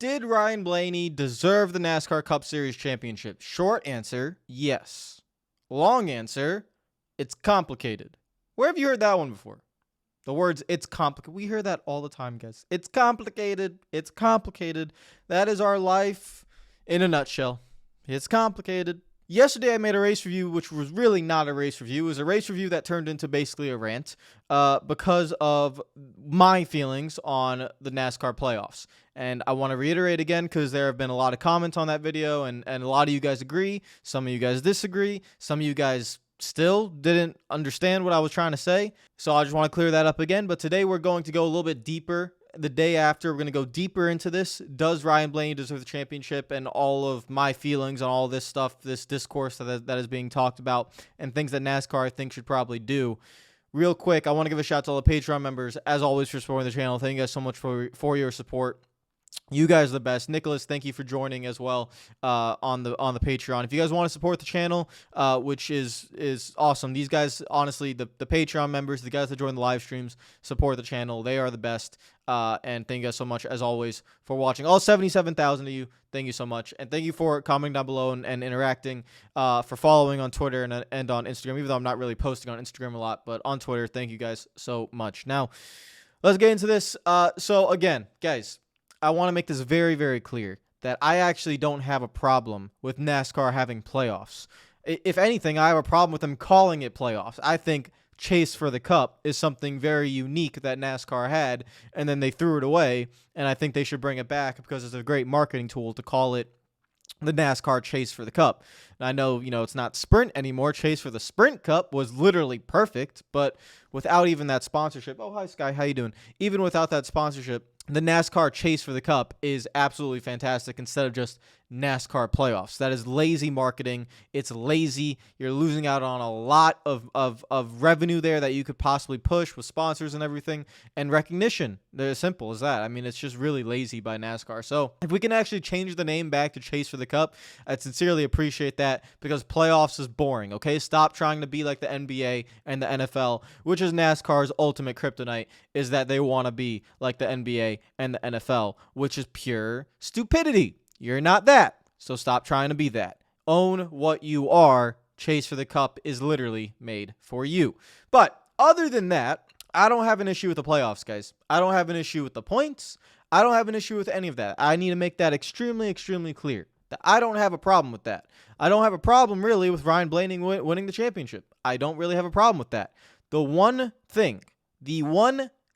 Did Ryan Blaney deserve the NASCAR Cup Series championship? Short answer, yes. Long answer, it's complicated. Where have you heard that one before? The words, it's complicated. We hear that all the time, guys. It's complicated. It's complicated. That is our life in a nutshell. It's complicated. Yesterday, I made a race review, which was really not a race review. It was a race review that turned into basically a rant because of my feelings on the NASCAR playoffs. And I want to reiterate again because there have been a lot of comments on that video, and a lot of you guys agree. Some of you guys disagree. Some of you guys still didn't understand what I was trying to say. So I just want to clear that up again. But today we're going to go a little bit deeper. The day after, we're going to go deeper into this. Does Ryan Blaney deserve the championship, and all of my feelings on all this stuff, this discourse that is being talked about, and things that NASCAR I think should probably do. Real quick, I want to give a shout out to all the Patreon members, as always, for supporting the channel. Thank you guys so much for your support. You guys are the best. Nicholas, thank you for joining as well on the Patreon. If you guys want to support the channel, which is awesome. These guys, honestly, the Patreon members, the guys that join the live streams, support the channel. They are the best. And thank you guys so much, as always, for watching. All 77,000 of you, thank you so much. And thank you for commenting down below and interacting, for following on Twitter and on Instagram, even though I'm not really posting on Instagram a lot. But on Twitter, thank you guys so much. Now, let's get into this. So, again, guys, I want to make this very, very clear that I actually don't have a problem with NASCAR having playoffs. If anything, I have a problem with them calling it playoffs. I think Chase for the Cup is something very unique that NASCAR had, and then they threw it away, and I think they should bring it back because it's a great marketing tool to call it the NASCAR Chase for the Cup. And I know, it's not Sprint anymore. Chase for the Sprint Cup was literally perfect, but without even that sponsorship. Oh, hi, Sky. How you doing? Even without that sponsorship, the NASCAR Chase for the Cup is absolutely fantastic instead of just NASCAR playoffs. That is lazy marketing. It's lazy. You're losing out on a lot of revenue there that you could possibly push with sponsors and everything, and recognition. They're as simple as that. I mean, it's just really lazy by NASCAR. So if we can actually change the name back to Chase for the Cup, I'd sincerely appreciate that, because playoffs is boring, okay? Stop trying to be like the NBA and the NFL, which is NASCAR's ultimate kryptonite, is that they want to be like the NBA and the NFL, which is pure stupidity. You're not that, so stop trying to be that. Own what you are. Chase for the Cup is literally made for you. But other than that, I don't have an issue with the playoffs, guys. I don't have an issue with the points. I don't have an issue with any of that. I need to make that extremely, extremely clear. That I don't have a problem with that. I don't have a problem, really, with Ryan Blaney winning the championship. I don't really have a problem with that. The one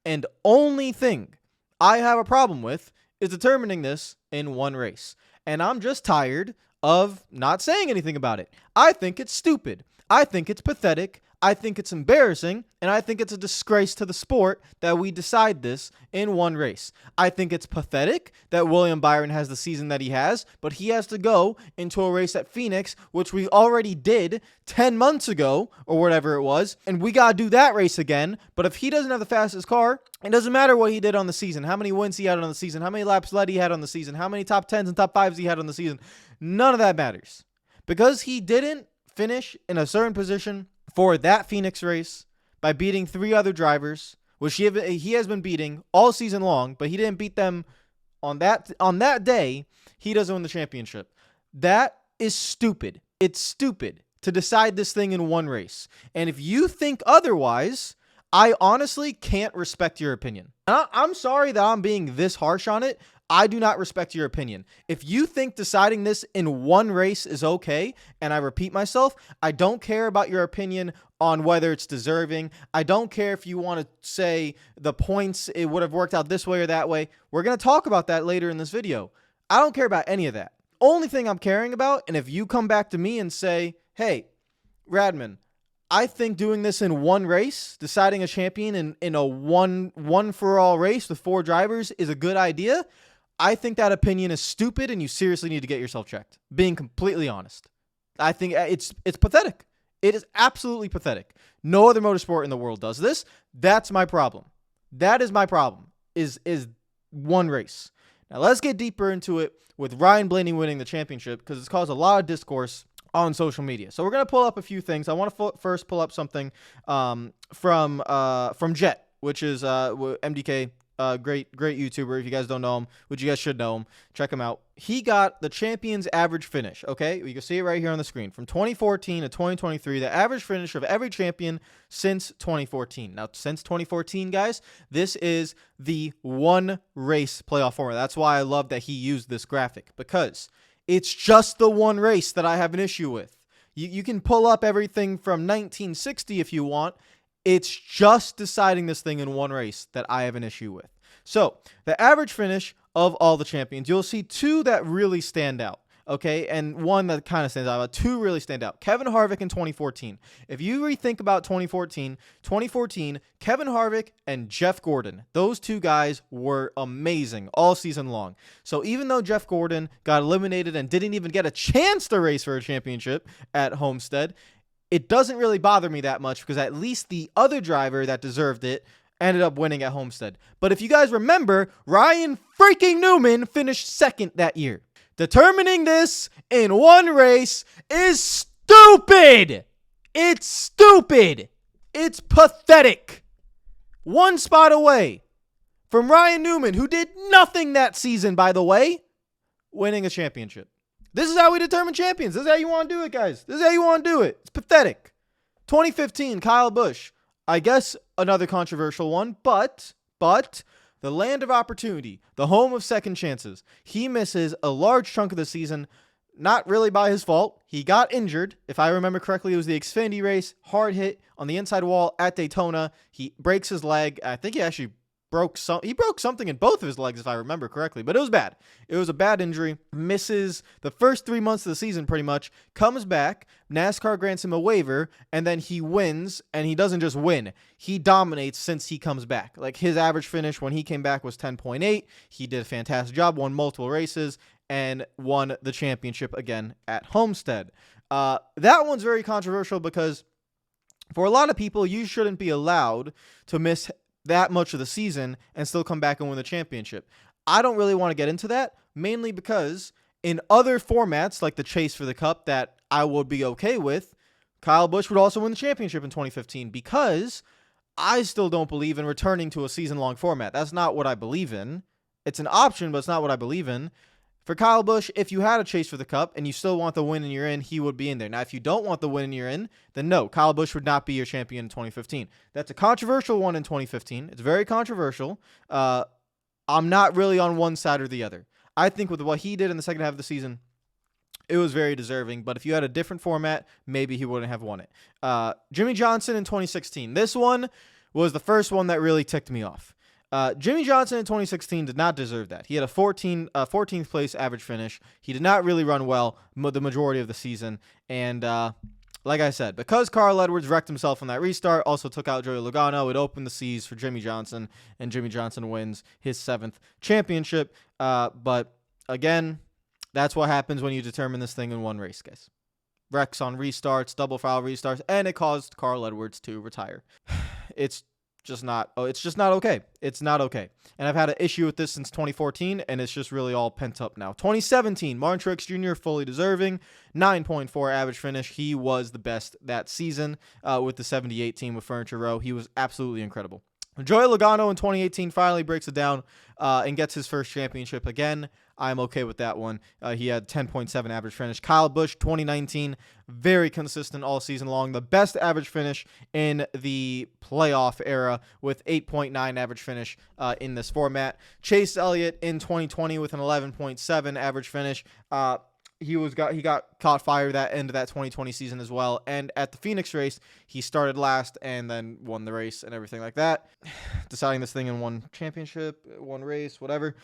and only thing I have a problem with is determining this in one race. And I'm just tired of not saying anything about it. I think it's stupid. I think it's pathetic. I think it's embarrassing, and I think it's a disgrace to the sport that we decide this in one race. I think it's pathetic that William Byron has the season that he has, but he has to go into a race at Phoenix, which we already did 10 months ago, or whatever it was, and we got to do that race again. But if he doesn't have the fastest car, it doesn't matter what he did on the season, how many wins he had on the season, how many laps led he had on the season, how many top 10s and top 5s he had on the season. None of that matters. Because he didn't finish in a certain position for that Phoenix race by beating 3 other drivers, which he has been beating all season long, but he didn't beat them on that day, he doesn't win the championship. That is stupid. It's stupid to decide this thing in one race. And if you think otherwise, I honestly can't respect your opinion. I'm sorry that I'm being this harsh on it. I do not respect your opinion. If you think deciding this in one race is okay, and I repeat myself, I don't care about your opinion on whether it's deserving. I don't care if you want to say the points, it would have worked out this way or that way. We're going to talk about that later in this video. I don't care about any of that. Only thing I'm caring about, and if you come back to me and say, hey, Radman, I think doing this in one race, deciding a champion in a one-for-all race with 4 drivers is a good idea, I think that opinion is stupid, and you seriously need to get yourself checked. Being completely honest. I think it's pathetic. It is absolutely pathetic. No other motorsport in the world does this. That's my problem. That is my problem, is one race. Now let's get deeper into it with Ryan Blaney winning the championship, because it's caused a lot of discourse on social media. So we're going to pull up a few things. I want to first pull up something from Jet, which is MDK great YouTuber. If you guys don't know him, which you guys should know him, check him out. He got the champion's average finish. Okay, you can see it right here on the screen. From 2014 to 2023, the average finish of every champion since 2014. Now, since 2014, guys, this is the one race playoff format. That's why I love that he used this graphic, because it's just the one race that I have an issue with. You can pull up everything from 1960 if you want. It's just deciding this thing in one race that I have an issue with. So the average finish of all the champions, you'll see two that really stand out. Okay, and one that kind of stands out, but two really stand out. Kevin Harvick in 2014. If you rethink about 2014, Kevin Harvick and Jeff Gordon, those two guys were amazing all season long. So even though Jeff Gordon got eliminated and didn't even get a chance to race for a championship at Homestead, it doesn't really bother me that much, because at least the other driver that deserved it ended up winning at Homestead. But if you guys remember, Ryan freaking Newman finished second that year. Determining this in one race is stupid. It's stupid. It's pathetic. One spot away from Ryan Newman, who did nothing that season, by the way, winning a championship. This is how we determine champions. This is how you want to do it, guys. This is how you want to do it. It's pathetic. 2015, Kyle Busch. I guess another controversial one, but the land of opportunity, the home of second chances. He misses a large chunk of the season, not really by his fault. He got injured. If I remember correctly, it was the Xfinity race, hard hit on the inside wall at Daytona. He breaks his leg. I think he actually broke something in both of his legs, if I remember correctly, but it was bad. It was a bad injury. Misses the first 3 months of the season pretty much, comes back, NASCAR grants him a waiver, and then he wins, and he doesn't just win. He dominates since he comes back. Like, his average finish when he came back was 10.8. He did a fantastic job, won multiple races, and won the championship again at Homestead. That one's very controversial because for a lot of people, you shouldn't be allowed to miss that much of the season and still come back and win the championship. I don't really want to get into that, mainly because in other formats like the chase for the cup that I would be okay with, Kyle Busch would also win the championship in 2015, because I still don't believe in returning to a season-long format. That's not what I believe in. It's an option, but it's not what I believe in. For Kyle Busch, if you had a chase for the cup and you still want the win and you're in, he would be in there. Now, if you don't want the win and you're in, then no, Kyle Busch would not be your champion in 2015. That's a controversial one in 2015. It's very controversial. I'm not really on one side or the other. I think with what he did in the second half of the season, it was very deserving. But if you had a different format, maybe he wouldn't have won it. Jimmy Johnson in 2016. This one was the first one that really ticked me off. Jimmy Johnson in 2016 did not deserve that. He had a 14th place average finish. He did not really run well the majority of the season. And like I said, because Carl Edwards wrecked himself on that restart, also took out Joey Logano, it opened the seas for Jimmy Johnson, and Jimmy Johnson wins his 7th championship. But again, that's what happens when you determine this thing in one race, guys. Wrecks on restarts, double foul restarts, and it caused Carl Edwards to retire. It's just not okay. It's not okay. And I've had an issue with this since 2014, and it's just really all pent up now. 2017, Martin Truex Jr. fully deserving, 9.4 average finish. He was the best that season with the 78 team with Furniture Row. He was absolutely incredible. Joey Logano in 2018 finally breaks it down and gets his first championship again. I'm okay with that one. He had 10.7 average finish. Kyle Busch, 2019, very consistent all season long. The best average finish in the playoff era with 8.9 average finish in this format. Chase Elliott in 2020 with an 11.7 average finish. He got caught fire that end of that 2020 season as well. And at the Phoenix race, he started last and then won the race and everything like that. Deciding this thing in one championship, one race, whatever.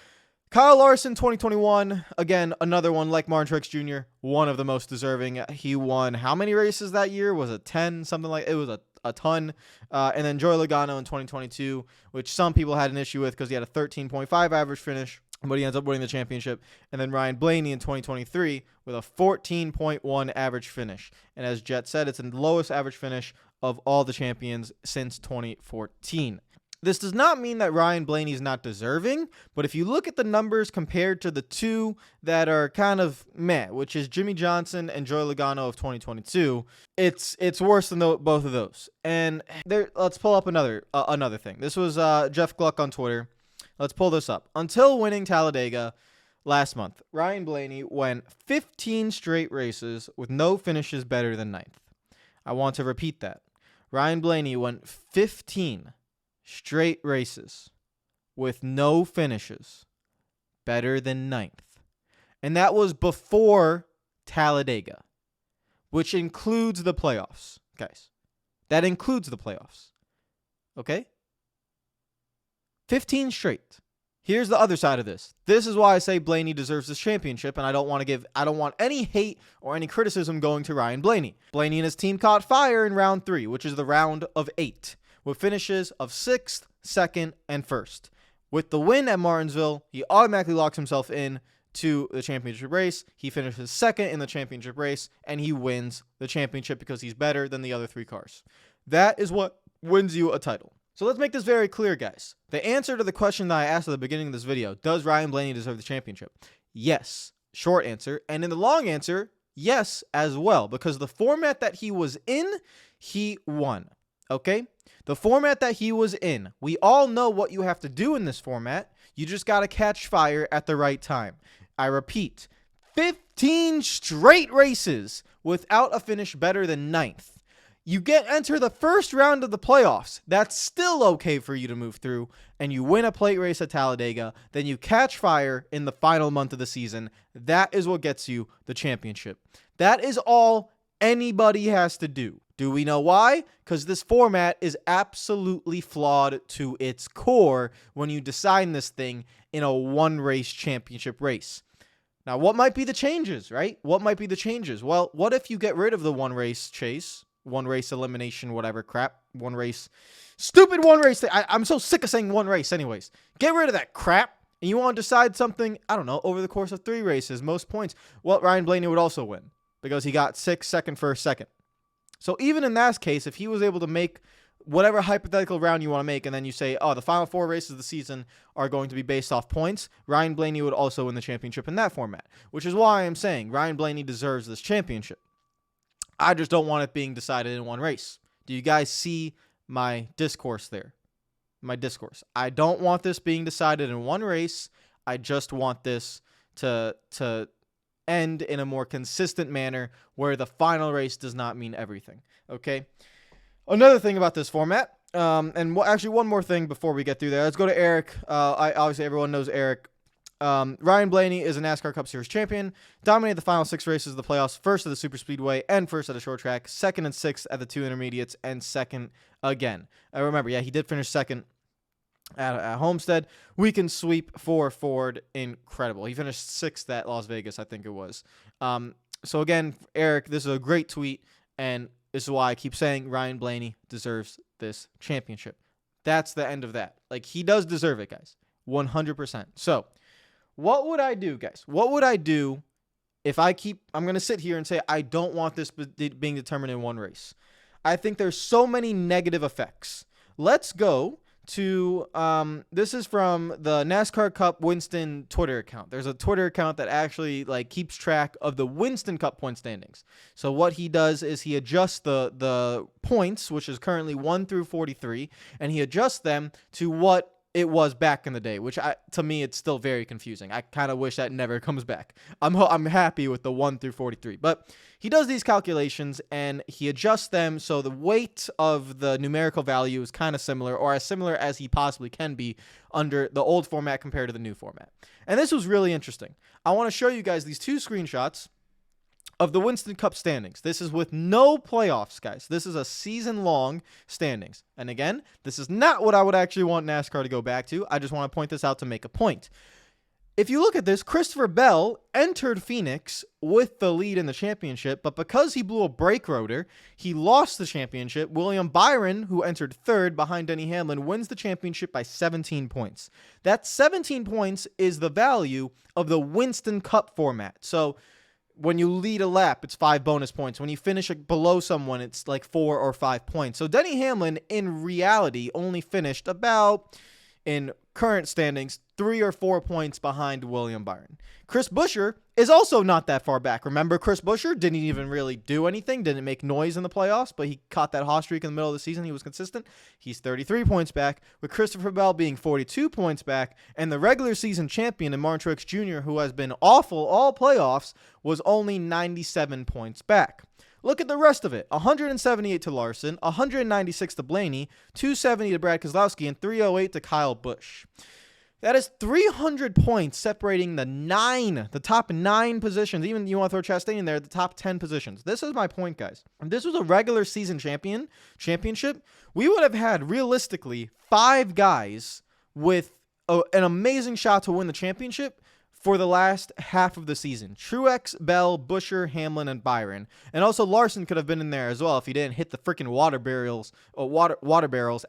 Kyle Larson, 2021. Again, another one like Martin Truex Jr., one of the most deserving. He won how many races that year? Was it 10? Something like it was a ton. And then Joey Logano in 2022, which some people had an issue with because he had a 13.5 average finish, but he ends up winning the championship. And then Ryan Blaney in 2023 with a 14.1 average finish. And as Jet said, it's the lowest average finish of all the champions since 2014. This does not mean that Ryan Blaney is not deserving, but if you look at the numbers compared to the two that are kind of meh, which is Jimmy Johnson and Joey Logano of 2022, it's worse than both of those. And let's pull up another thing. This was Jeff Gluck on Twitter. Let's pull this up. Until winning Talladega last month, Ryan Blaney went 15 straight races with no finishes better than ninth. I want to repeat that. Ryan Blaney went 15 straight races with no finishes better than ninth. And that was before Talladega, which includes the playoffs, guys. That includes the playoffs. Okay? 15 straight. Here's the other side of this. This is why I say Blaney deserves this championship, and I don't want any hate or any criticism going to Ryan Blaney. Blaney and his team caught fire in round 3, which is the round of 8, with finishes of 6th, 2nd, and 1st. With the win at Martinsville, he automatically locks himself in to the championship race. He finishes 2nd in the championship race, and he wins the championship because he's better than the other 3 cars. That is what wins you a title. So let's make this very clear, guys. The answer to the question that I asked at the beginning of this video, does Ryan Blaney deserve the championship? Yes. Short answer. And in the long answer, yes as well, because the format that he was in, he won. Okay? The format that he was in, we all know what you have to do in this format. You just got to catch fire at the right time. I repeat, 15 straight races without a finish better than ninth. You enter the first round of the playoffs. That's still okay for you to move through, and you win a plate race at Talladega. Then you catch fire in the final month of the season. That is what gets you the championship. That is all anybody has to do. Do we know why? Because this format is absolutely flawed to its core when you design this thing in a one-race championship race. Now, what might be the changes, right? What might be the changes? Well, what if you get rid of the one-race chase? One race elimination, whatever crap. One race. Stupid one race thing. I'm so sick of saying one race anyways. Get rid of that crap. And you want to decide something, I don't know, over the course of 3 races, most points. Well, Ryan Blaney would also win because he got 6th, 2nd, 1st, 2nd. So even in that case, if he was able to make whatever hypothetical round you want to make, and then you say, oh, the final 4 races of the season are going to be based off points, Ryan Blaney would also win the championship in that format, which is why I'm saying Ryan Blaney deserves this championship. I just don't want it being decided in one race. Do you guys see my discourse there? My discourse. I don't want this being decided in one race. I just want this to end in a more consistent manner where the final race does not mean everything. Okay? Another thing about this format, actually one more thing before we get through there. Let's go to Eric. Obviously, everyone knows Eric. Ryan Blaney is a NASCAR Cup Series champion, dominated the final 6 races of the playoffs, first at the super speedway and first at a short track, 2nd and 6th at the 2 intermediates, and 2nd again. Remember, yeah, he did finish 2nd at Homestead. Weekend sweep for Ford, incredible. He finished 6th at Las Vegas, I think it was. So again, Eric, this is a great tweet, and this is why I keep saying Ryan Blaney deserves this championship. That's the end of that. Like, he does deserve it, guys. 100%. So, what would I do, guys? What would I do if I'm going to sit here and say I don't want this being determined in one race? I think there's so many negative effects. Let's go to, this is from the NASCAR Cup Winston Twitter account. There's a Twitter account that actually keeps track of the Winston Cup point standings. So what he does is he adjusts the points, which is currently 1 through 43, and he adjusts them to what it was back in the day, which to me, it's still very confusing. I kind of wish that never comes back. I'm happy with the 1 through 43, but he does these calculations and he adjusts them so the weight of the numerical value is kind of similar, or as similar as he possibly can be under the old format compared to the new format. And this was really interesting. I want to show you guys these 2 screenshots of the Winston Cup standings. This is with no playoffs, guys. This is a season-long standings. And again, this is not what I would actually want NASCAR to go back to. I just want to point this out to make a point. If you look at this, Christopher Bell entered Phoenix with the lead in the championship, but because he blew a brake rotor, he lost the championship. William Byron, who entered 3rd behind Denny Hamlin, wins the championship by 17 points. That 17 points is the value of the Winston Cup format. So when you lead a lap, it's 5 bonus points. When you finish below someone, it's like 4 or 5 points. So Denny Hamlin, in reality, only finished about, in current standings, 3 or 4 points behind William Byron. Chris Buescher is also not that far back. Remember, Chris Buescher didn't even really do anything, didn't make noise in the playoffs, but he caught that hot streak in the middle of the season. He was consistent. He's 33 points back, with Christopher Bell being 42 points back, and the regular season champion in Martin Truex Jr., who has been awful all playoffs, was only 97 points back. Look at the rest of it. 178 to Larson, 196 to Blaney, 270 to Brad Keselowski, and 308 to Kyle Busch. That is 300 points separating the top 9 positions. Even you want to throw Chastain in there, the top 10 positions. This is my point, guys. If this was a regular season championship, we would have had realistically 5 guys with an amazing shot to win the championship for the last half of the season. Truex, Bell, Buescher, Hamlin, and Byron. And also Larson could have been in there as well if he didn't hit the freaking water barrels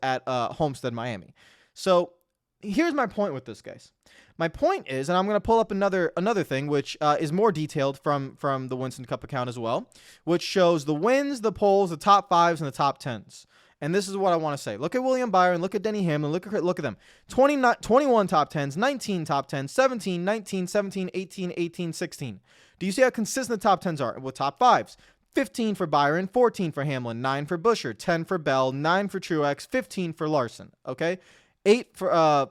at Homestead, Miami. So here's my point with this, guys. My point is, and I'm going to pull up another thing, which is more detailed from the Winston Cup account as well, which shows the wins, the polls, the top 5s, and the top 10s. And this is what I want to say. Look at William Byron. Look at Denny Hamlin. Look at them. 21 top 10s, 19 top 10s, 17, 19, 17, 18, 18, 16. Do you see how consistent the top 10s are with top 5s? 15 for Byron, 14 for Hamlin, 9 for Buescher, 10 for Bell, 9 for Truex, 15 for Larson. Okay, 8 for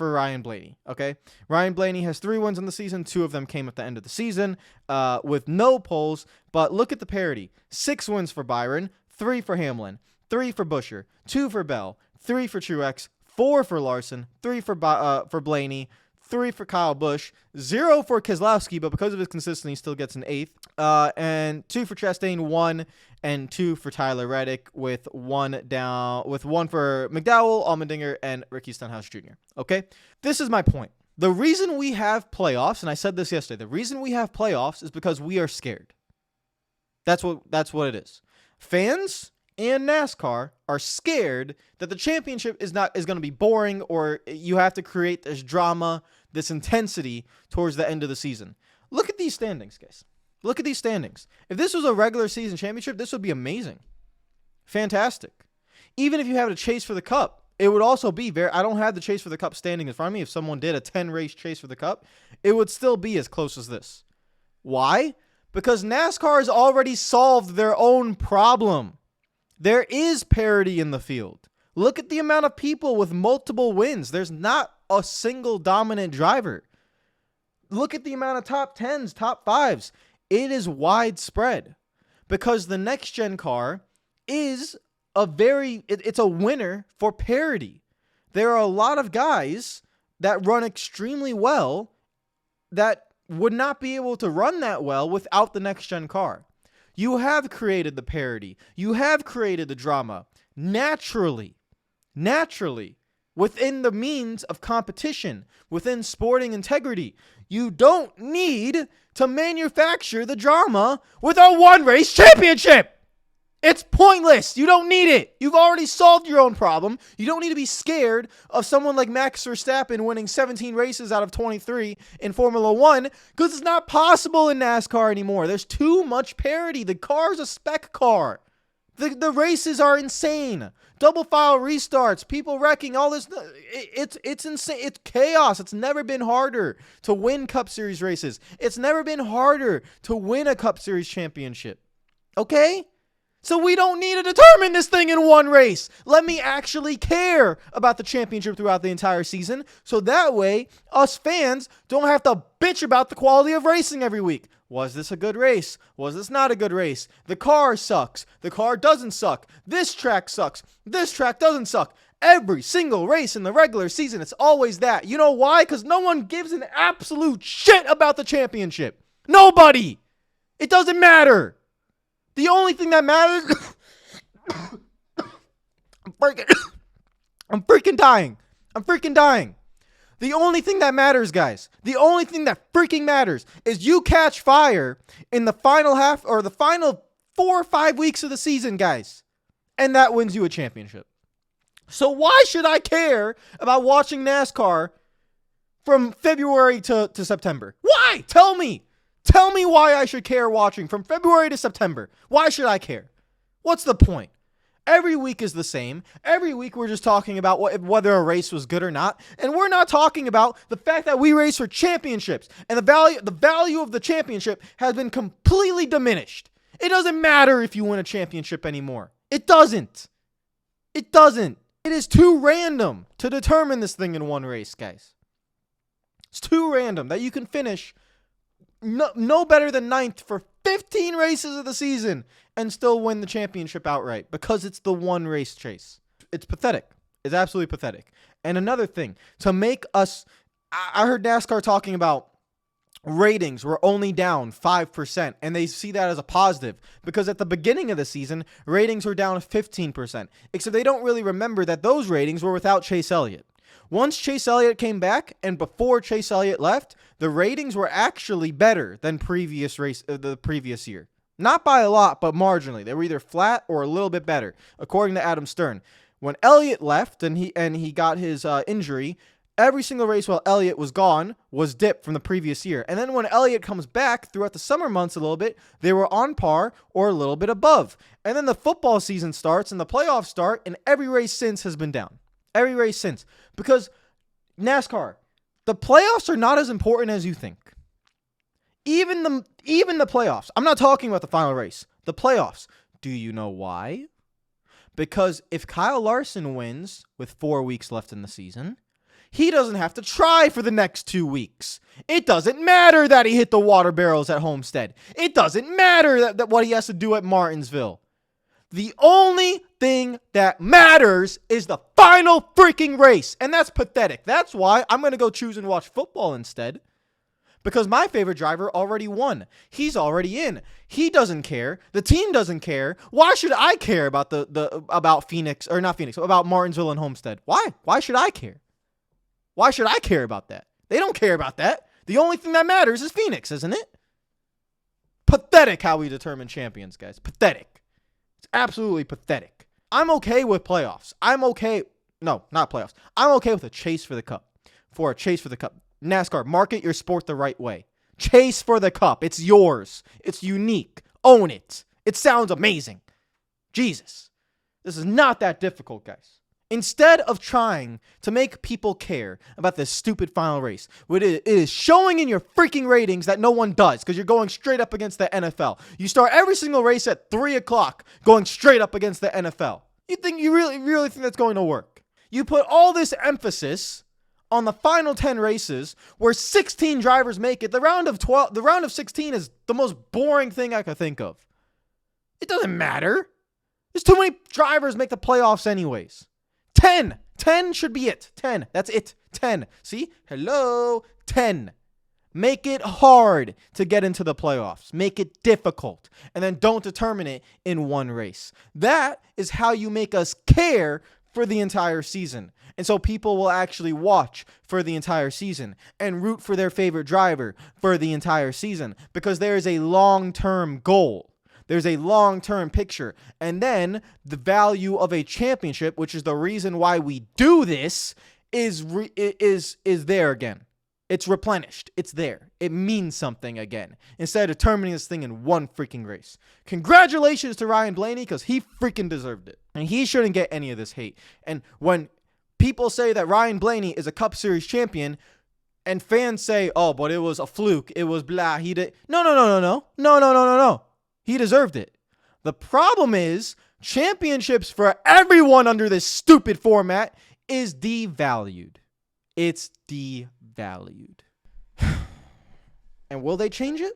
Ryan Blaney. Okay, Ryan Blaney has 3 wins in the season. 2 of them came at the end of the season with no polls. But look at the parity: 6 wins for Byron, 3 for Hamlin, 3 for Buescher, 2 for Bell, 3 for Truex, 4 for Larson, 3 for Blaney, 3 for Kyle Busch, 0 for Keselowski, but because of his consistency, he still gets an 8th, and 2 for Chastain, 1 and 2 for Tyler Reddick, with 1 for McDowell, Allmendinger, and Ricky Stenhouse Jr. Okay, this is my point. The reason we have playoffs, and I said this yesterday, the reason we have playoffs is because we are scared. That's what it is. Fans and NASCAR are scared that the championship is going to be boring, or you have to create this drama, this intensity towards the end of the season. Look at these standings, guys. Look at these standings. If this was a regular season championship, this would be amazing. Fantastic. Even if you have a chase for the cup, it would also be very, I don't have the chase for the cup standing in front of me. If someone did a 10-race chase for the cup, it would still be as close as this. Why? Because NASCAR has already solved their own problem. There is parity in the field. Look at the amount of people with multiple wins. There's not a single dominant driver. Look at the amount of top 10s, top 5s. It is widespread because the next gen car is it's a winner for parity. There are a lot of guys that run extremely well that would not be able to run that well without the next gen car. You have created the parity. You have created the drama naturally, within the means of competition, within sporting integrity. You don't need to manufacture the drama with a 1-race championship. It's pointless. You don't need it. You've already solved your own problem. You don't need to be scared of someone like Max Verstappen winning 17 races out of 23 in Formula 1, because it's not possible in NASCAR anymore. There's too much parity. The car's a spec car. The races are insane. Double file restarts, people wrecking, all this. It's insane. It's chaos. It's never been harder to win Cup Series races. It's never been harder to win a Cup Series championship. Okay? So we don't need to determine this thing in 1 race. Let me actually care about the championship throughout the entire season, so that way us fans don't have to bitch about the quality of racing every week. Was this a good race? Was this not a good race? The car sucks. The car doesn't suck. This track sucks. This track doesn't suck. Every single race in the regular season, it's always that. You know why? Because no one gives an absolute shit about the championship. Nobody. It doesn't matter. The only thing that matters, I'm freaking dying. The only thing that matters, guys, the only thing that freaking matters is you catch fire in the final half or the final 4 or 5 weeks of the season, guys, and that wins you a championship. So why should I care about watching NASCAR from February to September? Why? Tell me. Tell me why I should care watching from February to September. Why should I care? What's the point? Every week is the same. Every week we're just talking about whether a race was good or not. And we're not talking about the fact that we race for championships. And the value of the championship has been completely diminished. It doesn't matter if you win a championship anymore. It doesn't. It doesn't. It is too random to determine this thing in one race, guys. It's too random that you can finish no better than 9th for 15 races of the season and still win the championship outright because it's the one race chase. It's pathetic. It's absolutely pathetic. And another thing, to make us, I heard NASCAR talking about ratings were only down 5%, and they see that as a positive because at the beginning of the season, ratings were down 15%, except they don't really remember that those ratings were without Chase Elliott. Once Chase Elliott came back and before Chase Elliott left, the ratings were actually better than the previous year. Not by a lot, but marginally. They were either flat or a little bit better, according to Adam Stern. When Elliott left and he got his injury, every single race while Elliott was gone was dipped from the previous year. And then when Elliott comes back throughout the summer months a little bit, they were on par or a little bit above. And then the football season starts and the playoffs start, and every race since has been down. Every race since. Because NASCAR, the playoffs are not as important as you think. Even the playoffs. I'm not talking about the final race. The playoffs. Do you know why? Because if Kyle Larson wins with 4 weeks left in the season, he doesn't have to try for the next 2 weeks. It doesn't matter that he hit the water barrels at Homestead. It doesn't matter that what he has to do at Martinsville. The only thing that matters is the final freaking race. And that's pathetic. That's why I'm going to go choose and watch football instead. Because my favorite driver already won. He's already in. He doesn't care. The team doesn't care. Why should I care about about Martinsville and Homestead? Why? Why should I care? Why should I care about that? They don't care about that. The only thing that matters is Phoenix, isn't it? Pathetic how we determine champions, guys. Pathetic. It's absolutely pathetic. I'm okay with playoffs. No, not playoffs. I'm okay with a chase for the cup. For a chase for the cup. NASCAR, market your sport the right way. Chase for the cup. It's yours. It's unique. Own it. It sounds amazing. Jesus. This is not that difficult, guys. Instead of trying to make people care about this stupid final race, it is showing in your freaking ratings that no one does because you're going straight up against the NFL. You start every single race at 3 o'clock going straight up against the NFL. You really think that's going to work? You put all this emphasis on the final 10 races where 16 drivers make it. The round of 16 is the most boring thing I could think of. It doesn't matter. There's too many drivers make the playoffs anyways. 10 should be it. 10. That's it. 10. See? Hello. 10. Make it hard to get into the playoffs. Make it difficult. And then don't determine it in one race. That is how you make us care for the entire season. And so people will actually watch for the entire season and root for their favorite driver for the entire season because there is a long-term goal. There's a long-term picture. And then the value of a championship, which is the reason why we do this, is there again. It's replenished. It's there. It means something again. Instead of determining this thing in one freaking race. Congratulations to Ryan Blaney because he freaking deserved it. And he shouldn't get any of this hate. And when people say that Ryan Blaney is a Cup Series champion and fans say, oh, but it was a fluke. It was blah. He did. No. He deserved it. The problem is championships for everyone under this stupid format is devalued. It's devalued. And will they change it?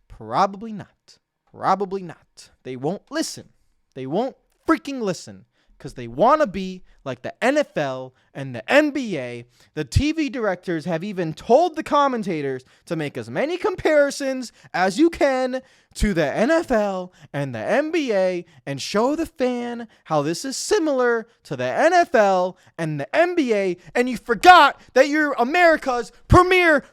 Probably not. Probably not. They won't listen. They won't freaking listen because they want to be like the NFL and the NBA. The TV directors have even told the commentators to make as many comparisons as you can to the NFL and the NBA and show the fan how this is similar to the NFL and the NBA. And you forgot that you're America's premier